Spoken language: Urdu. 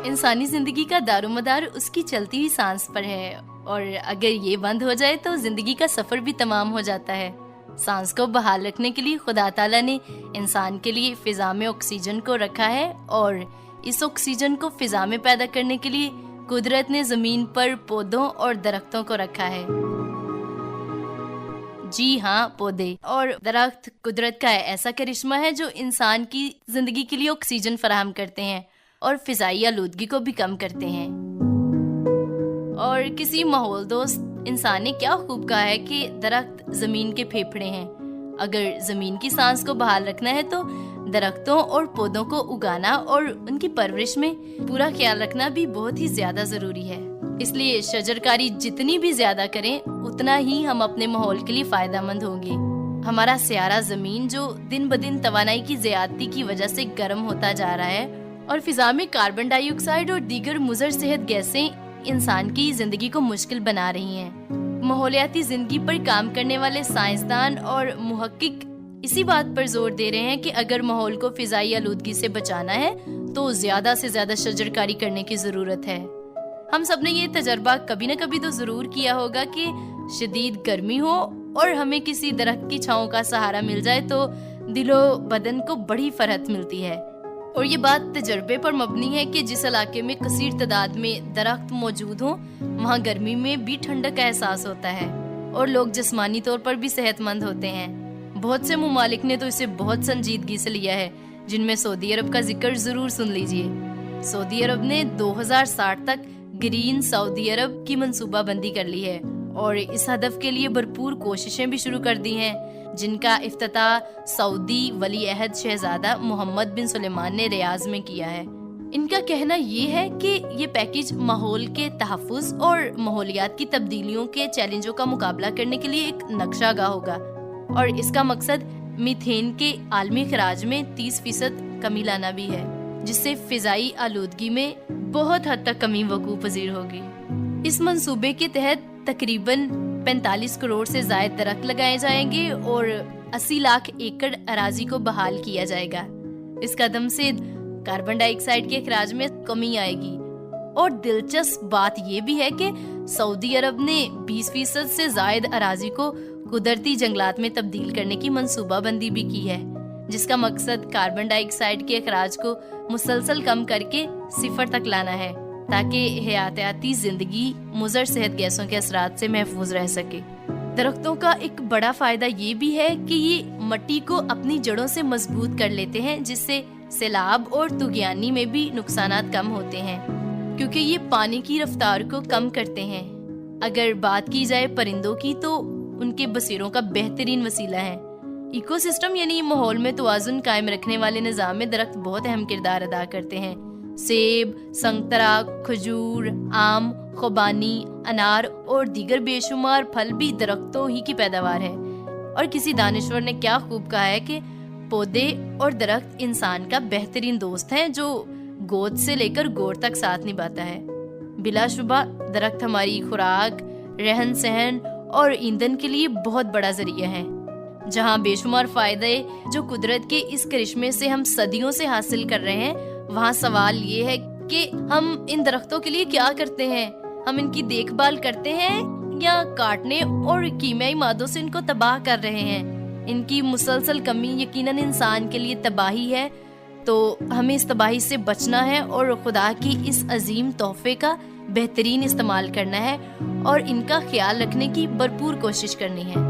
انسانی زندگی کا دارومدار اس کی چلتی ہوئی سانس پر ہے، اور اگر یہ بند ہو جائے تو زندگی کا سفر بھی تمام ہو جاتا ہے۔ سانس کو بحال رکھنے کے لیے خدا تعالیٰ نے انسان کے لیے فضا میں آکسیجن کو رکھا ہے، اور اس آکسیجن کو فضا میں پیدا کرنے کے لیے قدرت نے زمین پر پودوں اور درختوں کو رکھا ہے۔ جی ہاں، پودے اور درخت قدرت کا ایسا کرشمہ ہے جو انسان کی زندگی کے لیے آکسیجن فراہم کرتے ہیں اور فضائی آلودگی کو بھی کم کرتے ہیں۔ اور کسی ماحول دوست انسان نے کیا خوب کہا ہے کہ درخت زمین کے پھیپھڑے ہیں۔ اگر زمین کی سانس کو بحال رکھنا ہے تو درختوں اور پودوں کو اگانا اور ان کی پرورش میں پورا خیال رکھنا بھی بہت ہی زیادہ ضروری ہے۔ اس لیے شجرکاری جتنی بھی زیادہ کریں اتنا ہی ہم اپنے ماحول کے لیے فائدہ مند ہوں گے۔ ہمارا سیارہ زمین جو دن بدن توانائی کی زیادتی کی وجہ سے گرم ہوتا جا رہا ہے اور فضا میں کاربن ڈائی آکسائڈ اور دیگر مضر صحت گیسیں انسان کی زندگی کو مشکل بنا رہی ہیں۔ ماحولیاتی زندگی پر کام کرنے والے سائنسدان اور محقق اسی بات پر زور دے رہے ہیں کہ اگر ماحول کو فضائی آلودگی سے بچانا ہے تو زیادہ سے زیادہ شجرکاری کرنے کی ضرورت ہے۔ ہم سب نے یہ تجربہ کبھی نہ کبھی تو ضرور کیا ہوگا کہ شدید گرمی ہو اور ہمیں کسی درخت کی چھاؤں کا سہارا مل جائے تو دل و بدن کو بڑی فرحت ملتی ہے۔ اور یہ بات تجربے پر مبنی ہے کہ جس علاقے میں کثیر تعداد میں درخت موجود ہوں وہاں گرمی میں بھی ٹھنڈک کا احساس ہوتا ہے اور لوگ جسمانی طور پر بھی صحت مند ہوتے ہیں۔ بہت سے ممالک نے تو اسے بہت سنجیدگی سے لیا ہے، جن میں سعودی عرب کا ذکر ضرور سن لیجئے۔ سعودی عرب نے 2060 تک گرین سعودی عرب کی منصوبہ بندی کر لی ہے اور اس ہدف کے لیے بھرپور کوششیں بھی شروع کر دی ہیں، جن کا افتتاح سعودی ولی عہد شہزادہ محمد بن سلیمان نے ریاض میں کیا ہے۔ ان کا کہنا یہ ہے کہ یہ پیکیج ماحول کے تحفظ اور ماحولیات کی تبدیلیوں کے چیلنجوں کا مقابلہ کرنے کے لیے ایک نقشہ گاہ ہوگا، اور اس کا مقصد میتھین کے عالمی اخراج میں 30% کمی لانا بھی ہے، جس سے فضائی آلودگی میں بہت حد تک کمی وقوع پذیر ہوگی۔ اس منصوبے کے تحت تقریباً 45 کروڑ سے زائد درخت لگائے جائیں گے اور 80 لاکھ ایکڑ اراضی کو بحال کیا جائے گا۔ اس قدم سے کاربن ڈائی آکسائڈ کے اخراج میں کمی آئے گی، اور دلچسپ بات یہ بھی ہے کہ سعودی عرب نے 20% سے زائد اراضی کو قدرتی جنگلات میں تبدیل کرنے کی منصوبہ بندی بھی کی ہے، جس کا مقصد کاربن ڈائی آکسائڈ کے اخراج کو مسلسل کم کر کے 0 تک لانا ہے تاکہ حیاتیاتی زندگی مضر صحت گیسوں کے اثرات سے محفوظ رہ سکے۔ درختوں کا ایک بڑا فائدہ یہ بھی ہے کہ یہ مٹی کو اپنی جڑوں سے مضبوط کر لیتے ہیں، جس سے سیلاب اور طغیانی میں بھی نقصانات کم ہوتے ہیں، کیونکہ یہ پانی کی رفتار کو کم کرتے ہیں۔ اگر بات کی جائے پرندوں کی تو ان کے بسیروں کا بہترین وسیلہ ہے۔ ایکو سسٹم یعنی ماحول میں توازن قائم رکھنے والے نظام میں درخت بہت اہم کردار ادا کرتے ہیں۔ سیب، سنگترا، کھجور، آم، خوبانی، انار اور دیگر بے شمار پھل بھی درختوں ہی کی پیداوار ہے۔ اور کسی دانشور نے کیا خوب کہا ہے کہ پودے اور درخت انسان کا بہترین دوست ہیں جو گود سے لے کر گور تک ساتھ نبھاتا ہے۔ بلا شبہ درخت ہماری خوراک، رہن سہن اور ایندھن کے لیے بہت بڑا ذریعہ ہے۔ جہاں بے شمار فائدے جو قدرت کے اس کرشمے سے ہم صدیوں سے حاصل کر رہے ہیں، وہاں سوال یہ ہے کہ ہم ان درختوں کے لیے کیا کرتے ہیں؟ ہم ان کی دیکھ بھال کرتے ہیں یا کاٹنے اور کیمیائی مادوں سے ان کو تباہ کر رہے ہیں؟ ان کی مسلسل کمی یقیناً انسان کے لیے تباہی ہے، تو ہمیں اس تباہی سے بچنا ہے اور خدا کی اس عظیم تحفے کا بہترین استعمال کرنا ہے اور ان کا خیال رکھنے کی بھرپور کوشش کرنی ہے۔